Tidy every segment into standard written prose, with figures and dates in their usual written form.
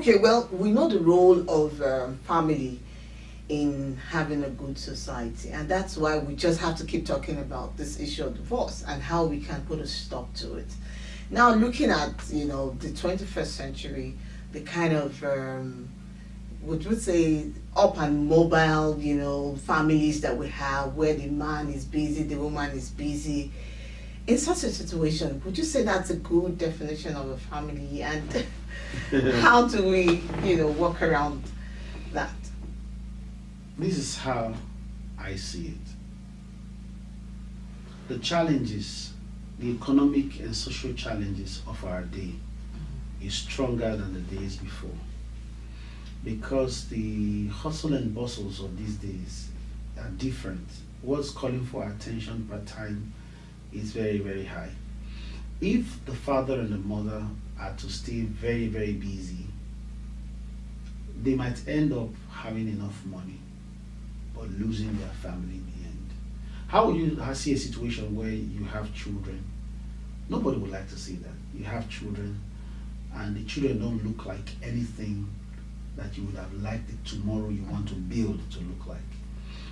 Okay, well, we know the role of family in having a good society, and that's why we just have to keep talking about this issue of divorce and how we can put a stop to it. Now, looking at the 21st century, the kind of would you say up and mobile families that we have, where the man is busy, the woman is busy. In such a situation, would you say that's a good definition of a family, and how do we work around that? This is how I see it. The challenges, the economic and social challenges of our day is stronger than the days before, because the hustle and bustles of these days are different. What's calling for attention per time is very, very high. If the father and the mother are to stay very, very busy, they might end up having enough money but losing their family in the end. How would you see a situation where you have children? Nobody would like to see that. You have children and the children don't look like anything that you would have liked it tomorrow you want to build to look like.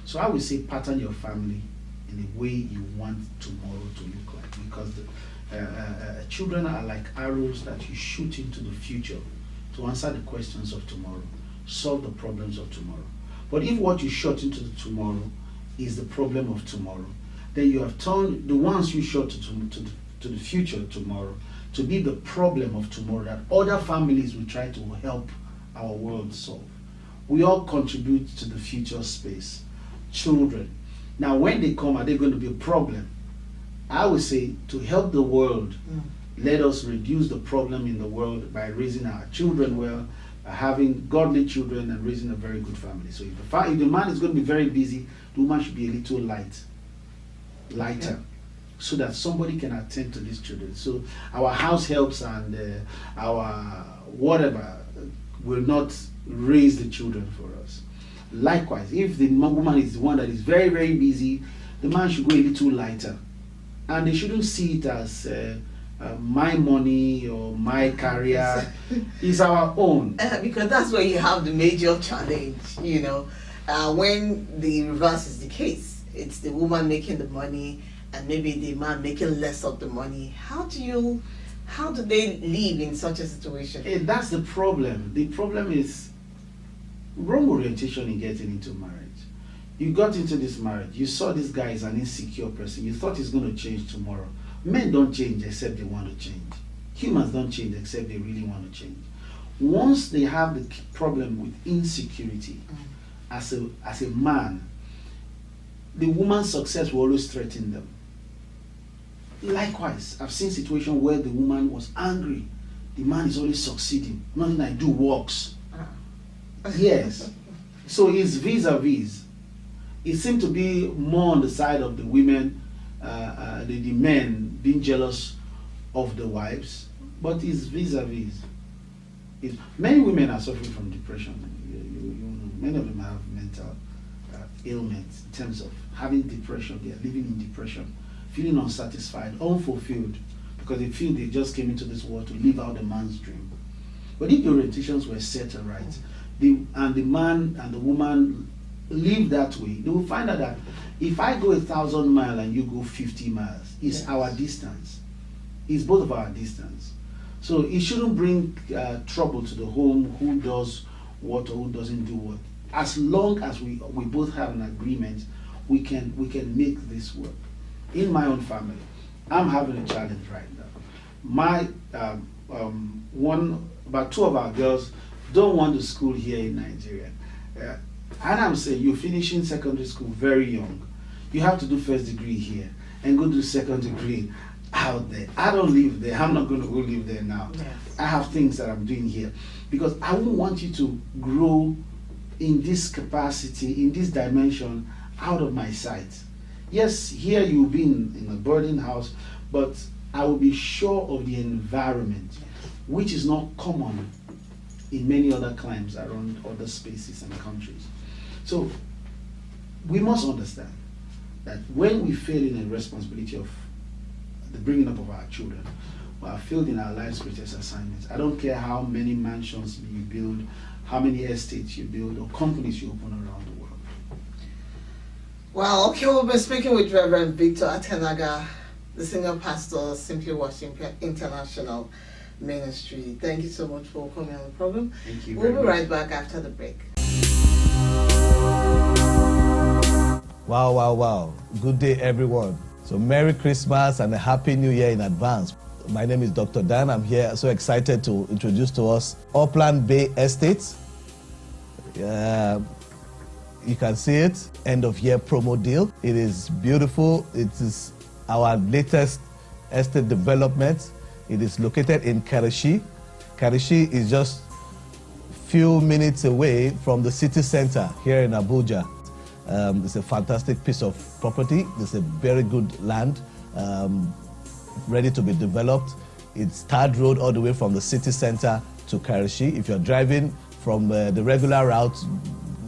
So I would say pattern your family in the way you want tomorrow to look like, because children are like arrows that you shoot into the future to answer the questions of tomorrow, solve the problems of tomorrow. But if what you shot into the tomorrow is the problem of tomorrow, then you have turned the ones you shot to the future tomorrow to be the problem of tomorrow that other families will try to help our world solve. We all contribute to the future space. Children. Now when they come, are they going to be a problem? I would say to help the world, let us reduce the problem in the world by raising our children well, having godly children and raising a very good family. So if the man is going to be very busy, the woman should be a little lighter, so that somebody can attend to these children. So our house helps and our whatever will not raise the children for us. Likewise, if the woman is the one that is very, very busy, the man should go a little lighter. And they shouldn't see it as my money or my career. It's our own. Because that's where you have the major challenge, when the reverse is the case. It's the woman making the money and maybe the man making less of the money. How do they live in such a situation? That's the problem. The problem is wrong orientation in getting into marriage. You got into this marriage, you saw this guy is an insecure person, you thought he's going to change tomorrow. Men don't change except they want to change. Humans don't change except they really want to change. Once they have the problem with insecurity, as a man, the woman's success will always threaten them. Likewise, I've seen situations where the woman was angry. The man is always succeeding. Nothing I do works. Yes. So it's vis-a-vis. It seemed to be more on the side of the women, the men being jealous of the wives, but it's vis-a-vis. Many women are suffering from depression. Many of them have mental ailments in terms of having depression. They are living in depression, feeling unsatisfied, unfulfilled, because they feel they just came into this world to live out the man's dream. But if the orientations were set right, and the man and the woman live that way, they will find out that if I go 1,000 miles and you go 50 miles, it's our distance. It's both of our distance. So it shouldn't bring trouble to the home, who does what or who doesn't do what. As long as we both have an agreement, we can make this work. In my own family, I'm having a challenge right now. About two of our girls don't want to school here in Nigeria. And I'm saying, you're finishing secondary school very young. You have to do first degree here and go do second degree out there. I don't live there. I'm not going to go live there now. Yes. I have things that I'm doing here, because I won't want you to grow in this capacity, in this dimension, out of my sight. Yes, here you'll be in a boarding house, but I will be sure of the environment, which is not common in many other climes around other spaces and countries. So we must understand that when we fail in the responsibility of the bringing up of our children, we are filled in our life's greatest assignments. I don't care how many mansions you build, how many estates you build, or companies you open around the world. Well, okay, we'll be speaking with Reverend Victor ATENAGA, the senior pastor, Simply Washington International Ministry. Thank you so much for coming on the program. Thank you. We'll be right back after the break. Wow, wow, wow. Good day, everyone. So Merry Christmas and a Happy New Year in advance. My name is Dr. Dan. I'm here so excited to introduce to us Upland Bay Estates. You can see it, end of year promo deal. It is beautiful. It is our latest estate development. It is located in Karachi. Karachi is just few minutes away from the city center here in Abuja. It's a fantastic piece of property. It's a very good land, ready to be developed. It's tarred road all the way from the city center to Karachi. If you're driving from the regular route,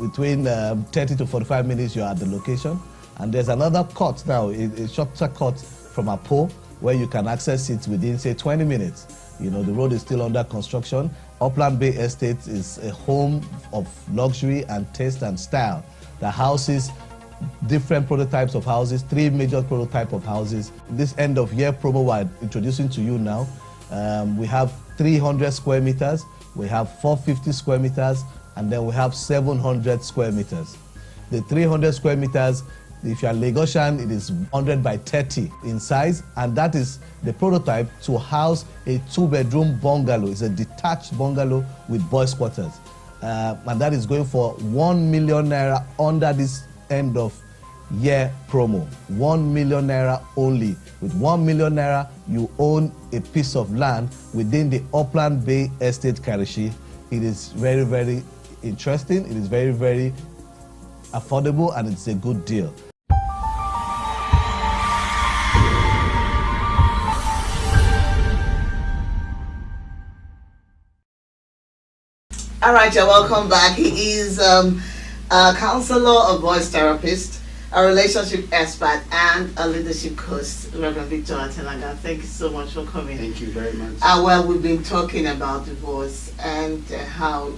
between 30 to 45 minutes, you're at the location. And there's another cut now, a shorter cut from Apo, where you can access it within, say, 20 minutes. You know, the road is still under construction. Upland Bay Estate is a home of luxury and taste and style that houses different prototypes of houses, 3 major prototypes of houses. This end of year promo we're introducing to you now. We have 300 square meters, we have 450 square meters, and then we have 700 square meters. The 300 square meters, if you're Lagosian, it is 100 by 30 in size, and that is the prototype to house a 2-bedroom bungalow. It's a detached bungalow with boys' quarters. And that is going for 1 million naira under this end of year promo. 1 million naira only. With 1 million naira, you own a piece of land within the Upland Bay Estate, Karachi. It is very, very interesting. It is very, very affordable, and it's a good deal. All right, you're welcome back. He is a counselor, a voice therapist, a relationship expert, and a leadership coach, Reverend Victor ATENAGA. Thank you so much for coming. Thank you very much. Well, we've been talking about divorce and how,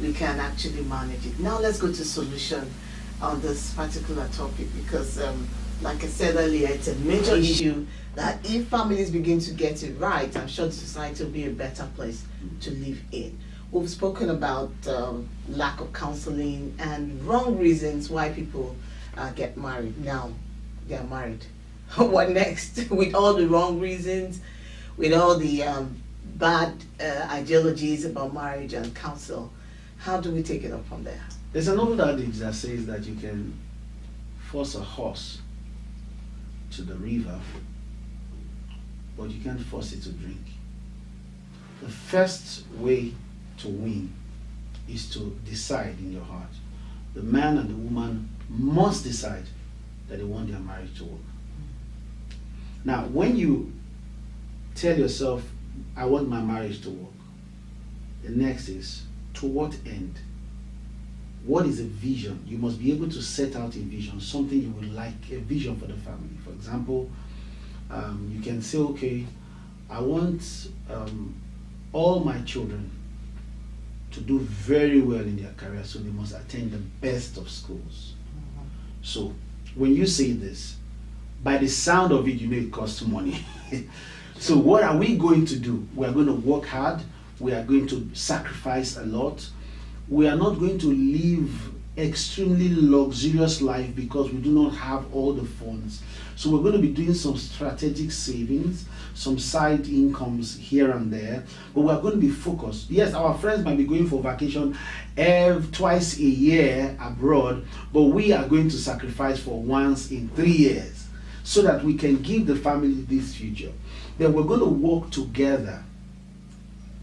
we can actually manage it. Now let's go to solution on this particular topic because, like I said earlier, it's a major issue that if families begin to get it right, I'm sure the society will be a better place to live in. We've spoken about lack of counseling and wrong reasons why people get married. Now they're married. What next? With all the wrong reasons, with all the bad ideologies about marriage and counsel, how do we take it up from there? There's an old adage that says that you can force a horse to the river, but you can't force it to drink. The first way to win is to decide in your heart. The man and the woman must decide that they want their marriage to work. Now, when you tell yourself, I want my marriage to work, the next is, to what end? What is a vision? You must be able to set out a vision, something you would like, a vision for the family. For example, you can say, okay, I want all my children to do very well in their career, so they must attend the best of schools. So when you say this, by the sound of it, you know it costs money. So what are we going to do? We are going to work hard. We are going to sacrifice a lot. We are not going to live extremely luxurious life because we do not have all the funds. So we're going to be doing some strategic savings, some side incomes here and there, but we're going to be focused. Yes, our friends might be going for vacation twice a year abroad, but we are going to sacrifice for once in 3 years so that we can give the family this future. Then we're going to work together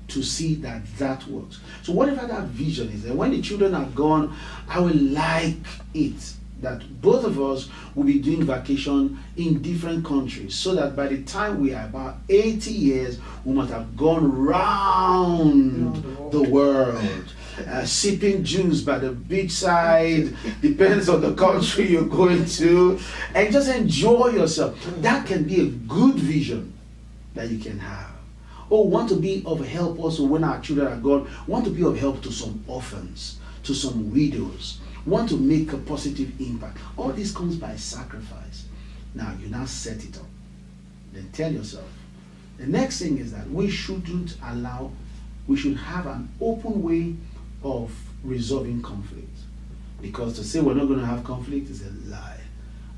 to see that that works. So whatever that vision is, and when the children are gone, I will like it that both of us will be doing vacation in different countries, so that by the time we are about 80 years, we must have gone round the world. Sipping juice by the beachside, depends on the country you're going to, and just enjoy yourself. That can be a good vision that you can have. Oh, want to be of help also when our children are gone. Want to be of help to some orphans, to some widows. Want to make a positive impact. All this comes by sacrifice. Now, you now set it up. Then tell yourself. The next thing is that we should have an open way of resolving conflict. Because to say we're not going to have conflict is a lie.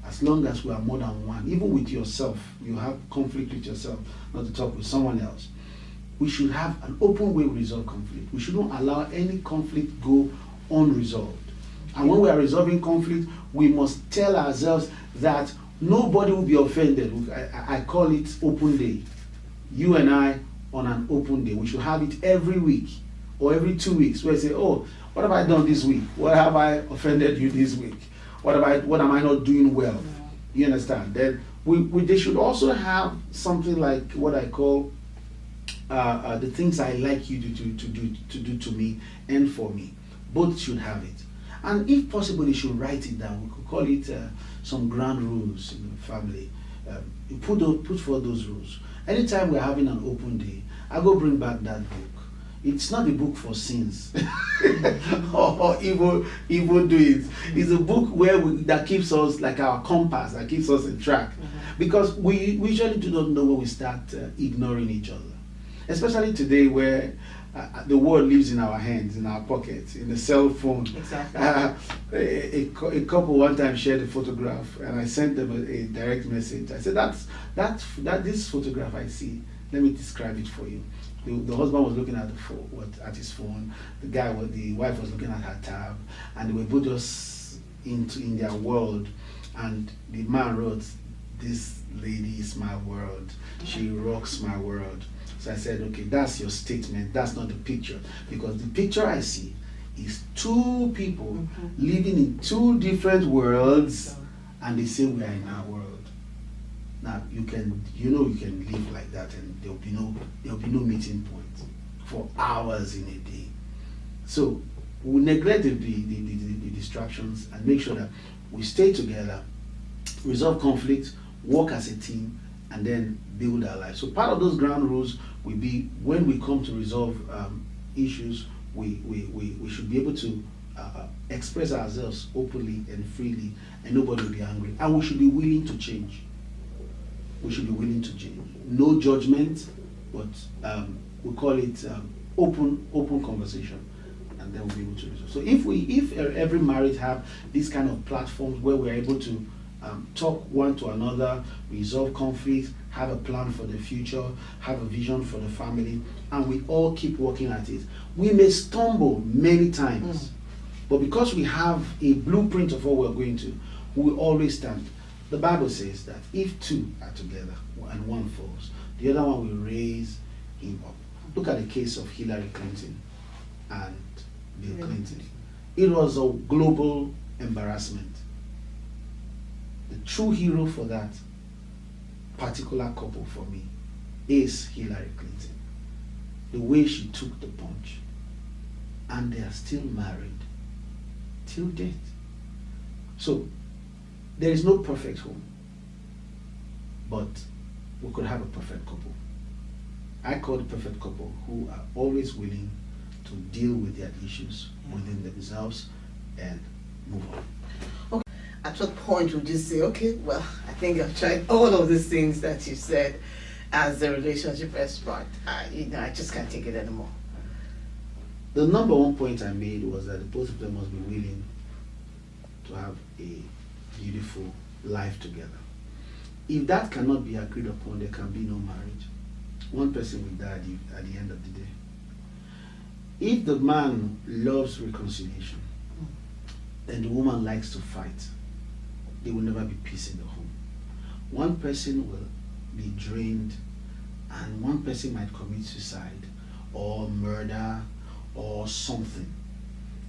As long as we are more than one, even with yourself, you have conflict with yourself, not to talk with someone else. We should have an open way to resolve conflict. We shouldn't allow any conflict go unresolved. And when we are resolving conflict, we must tell ourselves that nobody will be offended. I call it open day. You and I on an open day. We should have it every week or every 2 weeks where I say, oh, what have I done this week? What have I offended you this week? What am I not doing well? You understand? Then they should also have something like what I call the things I like you to do to me and for me. Both should have it. And if possible, they should write it down. We could call it some ground rules in the family. You put forth those rules. Anytime we're having an open day, I go bring back that book. It's not a book for sins or evil doings. It's a book that keeps us like our compass, that keeps us in track. Because we usually do not know when we start ignoring each other. Especially today where the world lives in our hands, in our pockets, in the cell phone. Exactly. A couple one time shared a photograph, and I sent them a direct message. I said, "That this photograph I see. Let me describe it for you." The husband was looking at at his phone. The wife was looking at her tab, and they were both just in their world. And the man wrote, "This lady is my world. She rocks my world." So I said, okay, that's your statement. That's not the picture. Because the picture I see is two people living in two different worlds, and they say we are in our world. Now you can live like that, and there'll be no meeting point for hours in a day. So we neglect the distractions and make sure that we stay together, resolve conflict, work as a team, and then build our life. So part of those ground rules will be when we come to resolve issues, we should be able to express ourselves openly and freely, and nobody will be angry. And we should be willing to change. We should be willing to change. No judgment, but we call it open conversation, and then we'll be able to resolve. So if every marriage have these kind of platforms where we're able to talk one to another, resolve conflict, have a plan for the future, have a vision for the family, and we all keep working at it. We may stumble many times, but because we have a blueprint of what we're going to, we will always stand. The Bible says that if two are together and one falls, the other one will raise him up. Look at the case of Hillary Clinton and Bill Clinton. It was a global embarrassment. The true hero for that particular couple for me is Hillary Clinton. The way she took the punch. And they are still married till death. So there is no perfect home, but we could have a perfect couple. I call the perfect couple who are always willing to deal with their issues within themselves and move on. At what point would you say, okay, well, I think I've tried all of these things that you said as a relationship expert. I just can't take it anymore. The number one point I made was that both of them must be willing to have a beautiful life together. If that cannot be agreed upon, there can be no marriage. One person will die at the end of the day. If the man loves reconciliation and the woman likes to fight, there will never be peace in the home. One person will be drained, and one person might commit suicide or murder or something.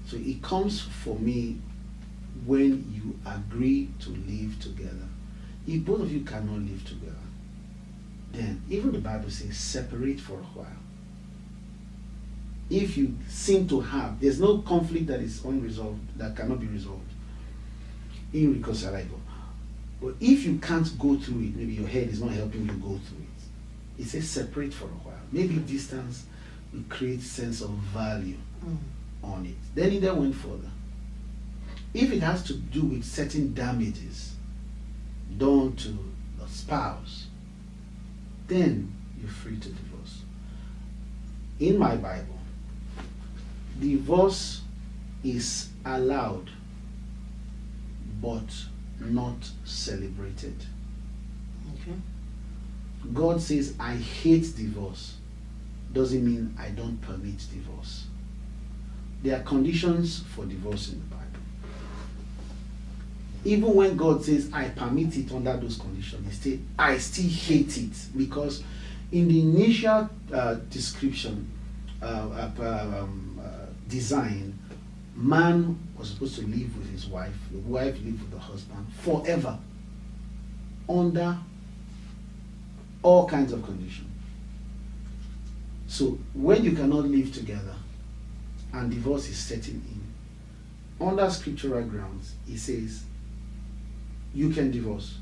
So it comes for me when you agree to live together. If both of you cannot live together, then even the Bible says separate for a while. If you seem to have, there's no conflict that is unresolved, that cannot be resolved, irreconcilable. But if you can't go through it, maybe your head is not helping you go through it, It says separate for a while. Maybe distance will create sense of value on it. Then he then went further. If it has to do with certain damages done to the spouse, then you're free to divorce. In my Bible, divorce is allowed but not celebrated. Okay. God says, I hate divorce. Doesn't mean I don't permit divorce. There are conditions for divorce in the Bible. Even when God says, I permit it under those conditions, he says, I still hate it. Because in the initial description, design, man was supposed to live with his wife, the wife lived with the husband forever, under all kinds of conditions. So when you cannot live together and divorce is setting in, under scriptural grounds, he says, you can divorce,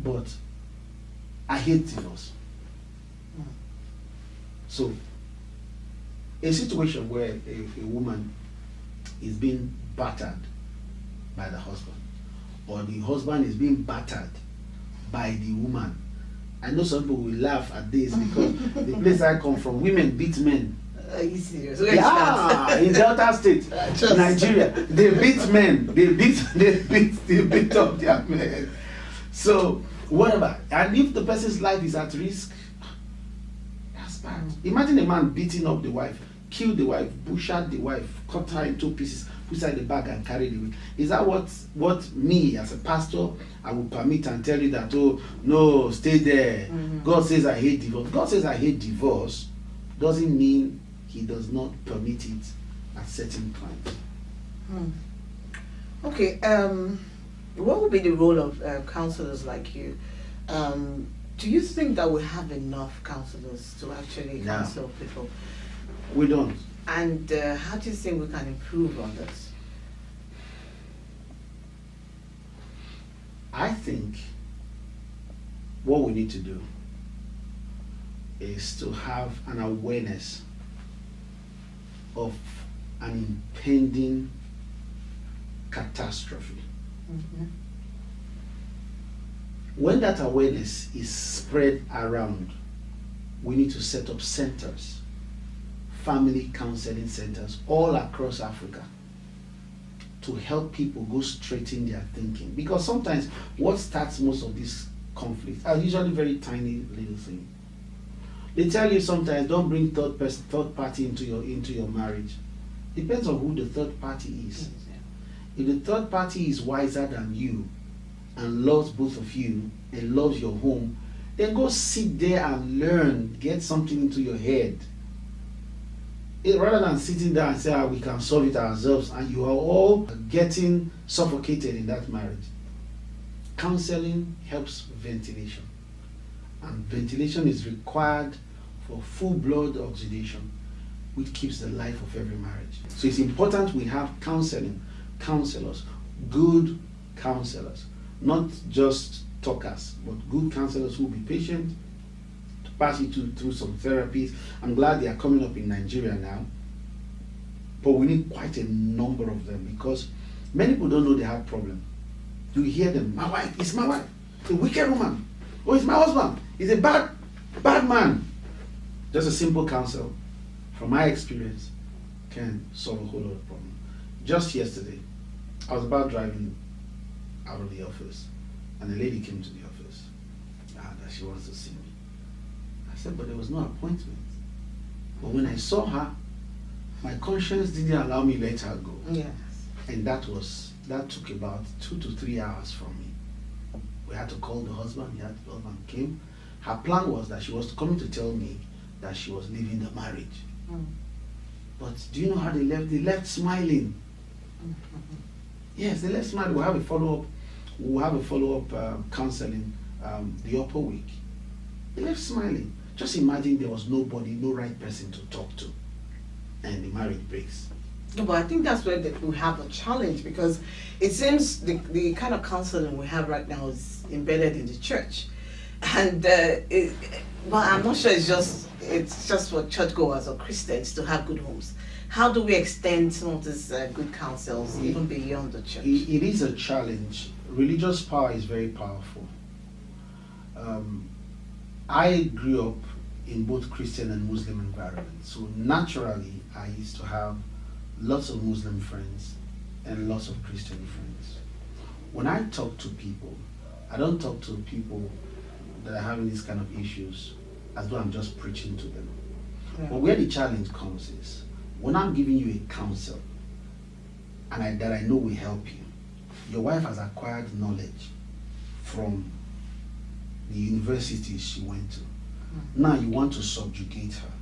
but I hate divorce. So a situation where a woman is being battered by the husband, or the husband is being battered by the woman. I know some people will laugh at this because the place I come from, women beat men. Are you serious? Yeah, in Delta State, Nigeria, they beat men. They beat up their men. So whatever. And if the person's life is at risk, that's bad. Imagine a man beating up the wife, killed the wife, butchered the wife, cut her into pieces, put her in the bag and carried away. Is that what me as a pastor I will permit and tell you that, oh no, stay there. God says I hate divorce. God says I hate divorce doesn't mean he does not permit it at certain times. Okay, what would be the role of counselors like you? Do you think that we have enough counselors to actually counsel people? We don't. And how do you think we can improve on this? I think what we need to do is to have an awareness of an impending catastrophe. When that awareness is spread around, we need to set up centers, family counseling centers all across Africa, to help people go straight in their thinking. Because sometimes what starts most of these conflicts are usually very tiny little things. They tell you sometimes don't bring third party into your marriage. Depends on who the third party is. If the third party is wiser than you and loves both of you and loves your home, then go sit there and learn, get something into your head. Rather than sitting there and say, we can solve it ourselves, and you are all getting suffocated in that marriage. Counseling helps ventilation. And ventilation is required for full blood oxidation, which keeps the life of every marriage. So it's important we have counselors, good counselors, not just talkers, but good counselors who will be patient, to pass you through some therapies. I'm glad they are coming up in Nigeria now, but we need quite a number of them, because many people don't know they have problems. You hear them, my wife, it's my wife, a wicked woman. Oh, it's my husband, he's a bad man. Just a simple counsel, from my experience, can solve a whole lot of problems. Just yesterday, I was about driving out of the office, and a lady came to the office, that she wants to see me. I said, but there was no appointment. But when I saw her, my conscience didn't allow me to let her go. Yes. And that took about 2 to 3 hours from me. We had to call the husband. The husband came. Her plan was that she was coming to tell me that she was leaving the marriage. But do you know how they left? They left smiling. Yes, they left smiling. We'll have a follow-up counseling the upper week. They left smiling. Just imagine there was nobody, no right person to talk to, and the marriage breaks. No, but I think that's where we have a challenge, because it seems the kind of counseling we have right now is embedded in the church. And well, I'm not sure it's just for churchgoers or Christians to have good homes. How do we extend some of these good counsels even beyond the church? It is a challenge. Religious power is very powerful. I grew up in both Christian and Muslim environments, so naturally I used to have lots of Muslim friends and lots of Christian friends. When I talk to people, I don't talk to people that are having these kind of issues as though I'm just preaching to them. Yeah. But where the challenge comes is when I'm giving you a counsel and that I know will help you. Your wife has acquired knowledge from the university she went to. Now you want to subjugate her,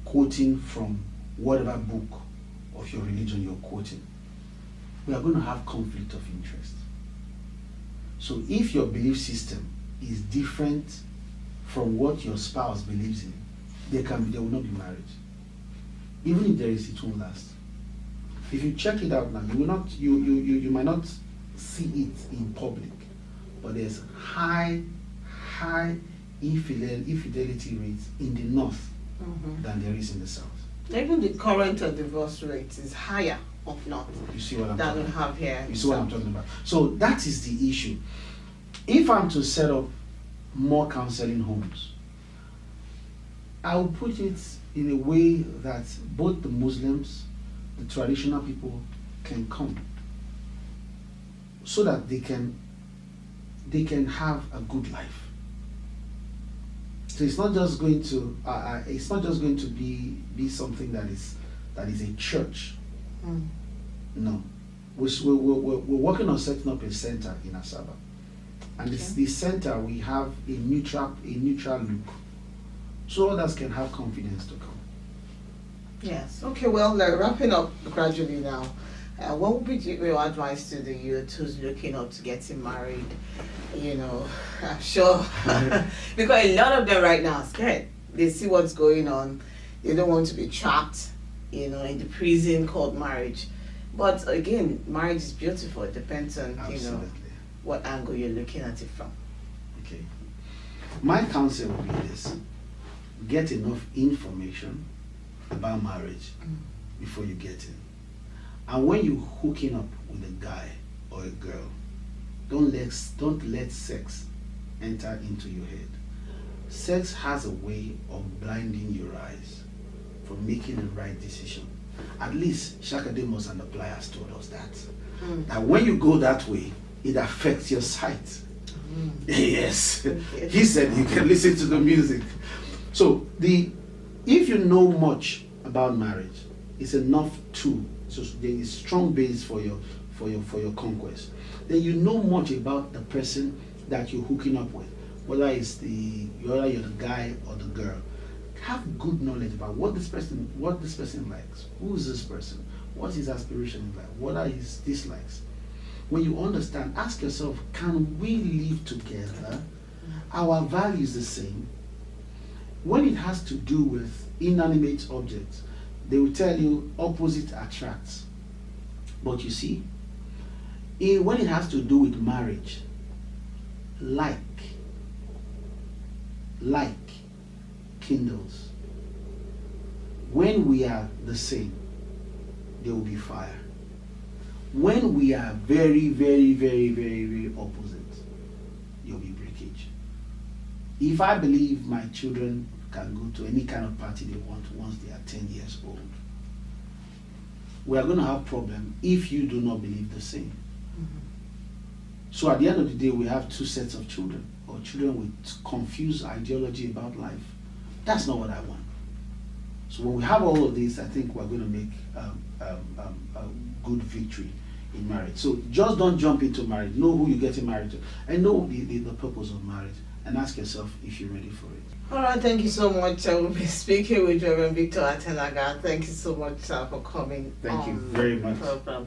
quoting from whatever book of your religion you're quoting. We are going to have conflict of interest. So if your belief system is different from what your spouse believes in, there will not be marriage. Even if there is, it won't last. If you check it out now, you might not see it in public, but there's high infidelity rates in the north than there is in the south. Even the current divorce rate is higher up north You see what I'm than talking we about? have here. You see what I'm talking about? So that is the issue. If I'm to set up more counseling homes, I will put it in a way that both the Muslims, the traditional people can come, so that they can have a good life. So it's not just going to be something that is a church. No, we're working on setting up a center in Asaba, and this center we have a neutral look, so others can have confidence to come. Yes. Okay. Well, wrapping up gradually now. What would be your advice to the youth who's looking up to getting married? You know, I'm sure because a lot of them right now are scared. They see what's going on. They don't want to be trapped, in the prison called marriage. But again, marriage is beautiful. It depends on Absolutely. what angle you're looking at it from. Okay. My counsel would be this: get enough information about marriage before you get in. And when you're hooking up with a guy or a girl, don't let sex enter into your head. Sex has a way of blinding your eyes from making the right decision. At least Shakademus and the Pliers told us that. That when you go that way, it affects your sight. Yes. He said you can listen to the music. So if you know much about marriage, it's enough to, so there is strong base for your conquest. Then you know much about the person that you're hooking up with, whether you're the guy or the girl. Have good knowledge about what this person likes. Who is this person? What his aspiration like? What are his dislikes? When you understand, ask yourself, can we live together? Our values the same. When it has to do with inanimate objects, they will tell you opposite attracts. But you see, when it has to do with marriage, like kindles. When we are the same, there will be fire. When we are very, very, very, very, very opposite, there will be breakage. If I believe my children can go to any kind of party they want once they are 10 years old, we are going to have a problem if you do not believe the same. So at the end of the day, we have two sets of children, or children with confused ideology about life. That's not what I want. So when we have all of this, I think we're going to make a good victory in marriage. So just don't jump into marriage. Know who you're getting married to, and know the purpose of marriage, and ask yourself if you're ready for it. All right, thank you so much. We'll be speaking with Reverend Victor ATENAGA. Thank you so much for coming. Thank you very much. Program.